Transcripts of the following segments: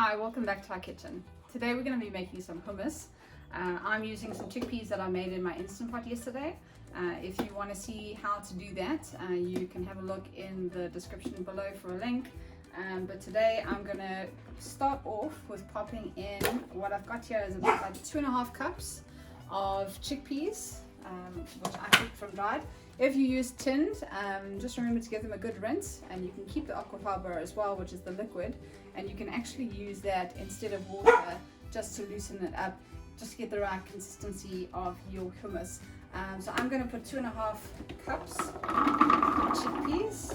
Hi, welcome back to our kitchen. Today we're going to be making some hummus. I'm using some chickpeas that I made in my Instant Pot yesterday. If you want to see how to do that, you can have a look in the description below for a link. But today I'm going to start off with popping in what I've got here is about 2.5 cups of chickpeas, which I picked from dried. If you use tinned, just remember to give them a good rinse, and you can keep the aquafaba as well, which is the liquid, and you can actually use that instead of water just to loosen it up, just to get the right consistency of your hummus. So I'm going to put 2.5 cups of chickpeas,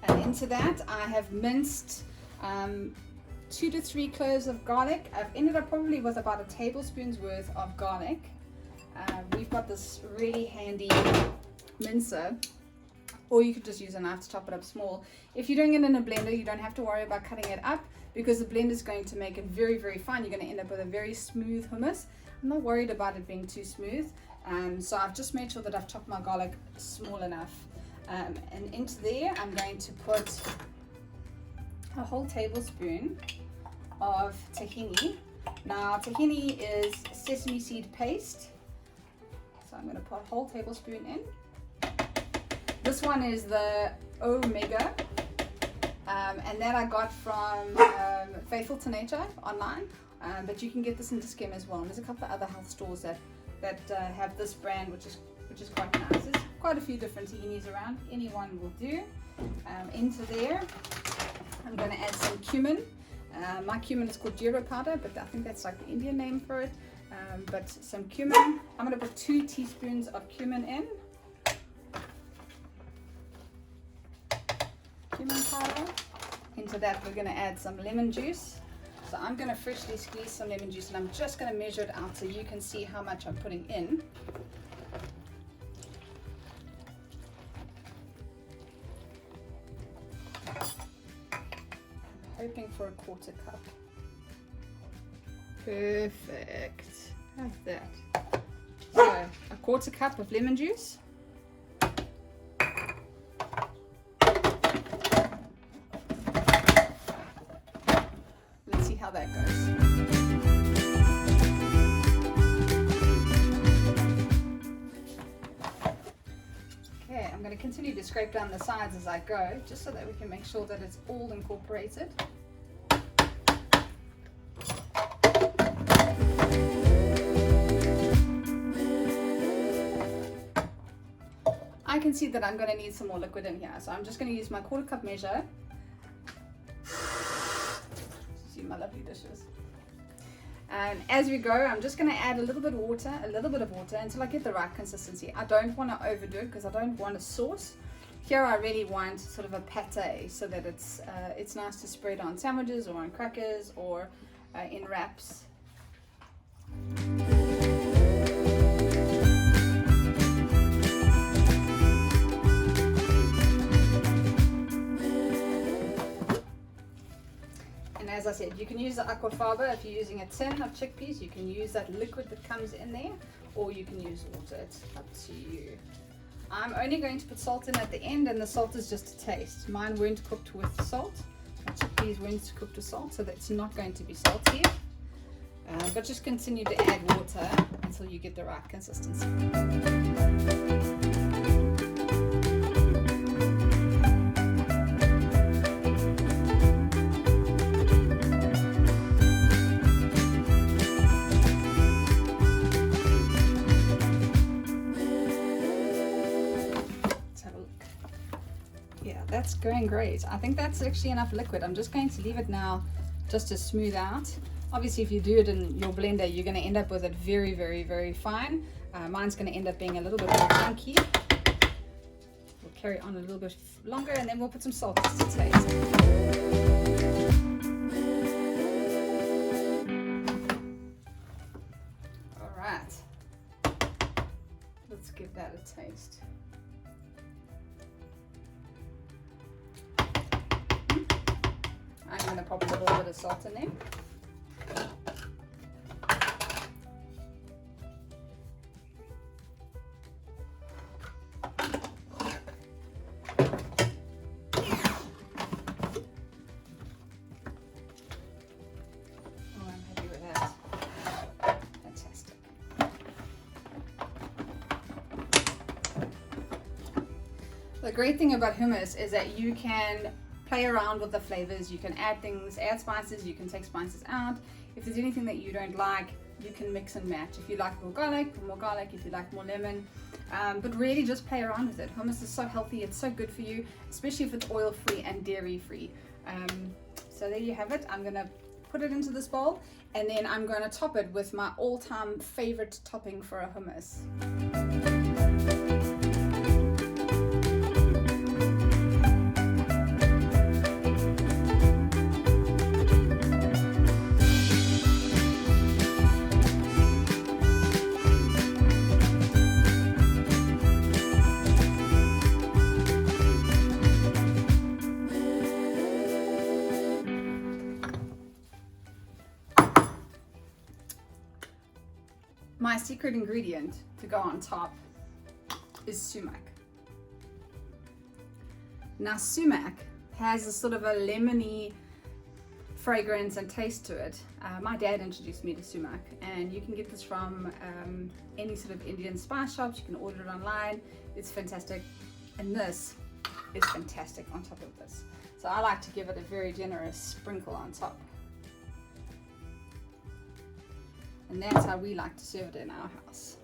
and into that I have minced 2 to 3 cloves of garlic. I've ended up probably with about a tablespoon's worth of garlic. We've got this really handy mincer, or you could just use a knife to chop it up small. If you're doing it in a blender, you don't have to worry about cutting it up because the blender is going to make it very, very fine. You're going to end up with a very smooth hummus. I'm not worried about it being too smooth, so I've just made sure that I've chopped my garlic small enough. And into there I'm going to put a whole tablespoon of tahini. Now tahini is sesame seed paste. So I'm going to put a whole tablespoon in. This one is the Omega, and that I got from Faithful to Nature online, but you can get this in Skim as well. And there's a couple of other health stores that have this brand, which is quite nice. There's quite a few different tahinis around. Any one will do. Into there, I'm going to add some cumin. My cumin is called Jira powder, but I think that's like the Indian name for it. But some cumin. I'm going to put 2 teaspoons of cumin in. Cumin powder. Into that we're going to add some lemon juice. So I'm going to freshly squeeze some lemon juice, and I'm just going to measure it out so you can see how much I'm putting in. Hoping for a 1/4 cup. Perfect. How's that? So a 1/4 cup of lemon juice. Let's see how that goes. Okay, I'm going to continue to scrape down the sides as I go, just so that we can make sure that it's all incorporated. I can see that I'm going to need some more liquid in here, so I'm just going to use my 1/4 cup measure. See my lovely dishes. And as we go, I'm just going to add a little bit of water until I get the right consistency. I don't want to overdo it because I don't want a sauce. Here I really want sort of a pate, so that it's nice to spread on sandwiches or on crackers or in wraps. As I said, you can use the aquafaba. If you're using a tin of chickpeas, you can use that liquid that comes in there, or you can use water. It's up to you. I'm only going to put salt in at the end, and the salt is just a taste. Mine weren't cooked with salt. My chickpeas weren't cooked with salt, so that's not going to be salty. But just continue to add water until you get the right consistency. That's going great. I think that's actually enough liquid. I'm just going to leave it now just to smooth out. Obviously, if you do it in your blender, you're going to end up with it very, very, very fine. Mine's going to end up being a little bit more chunky. We'll carry on a little bit longer, and then we'll put some salt just to taste. All right. Let's give that a taste. I'm going to pop a little bit of salt in there. great thing about hummus is that you can play around with the flavors, you can add things, add spices, you can take spices out. If there's anything that you don't like, you can mix and match. If you like more garlic, put more garlic. If you like more lemon, but really just play around with it. Hummus is so healthy, it's so good for you, especially if it's oil-free and dairy-free. So there you have it. I'm gonna put it into this bowl, and then I'm gonna top it with my all-time favorite topping for a hummus. My secret ingredient to go on top is sumac. Now sumac has a sort of a lemony fragrance and taste to it. My dad introduced me to sumac, and you can get this from any sort of Indian spice shops. You can order it online. It's fantastic, and this is fantastic on top of this. So I like to give it a very generous sprinkle on top. And that's how we like to serve it in our house.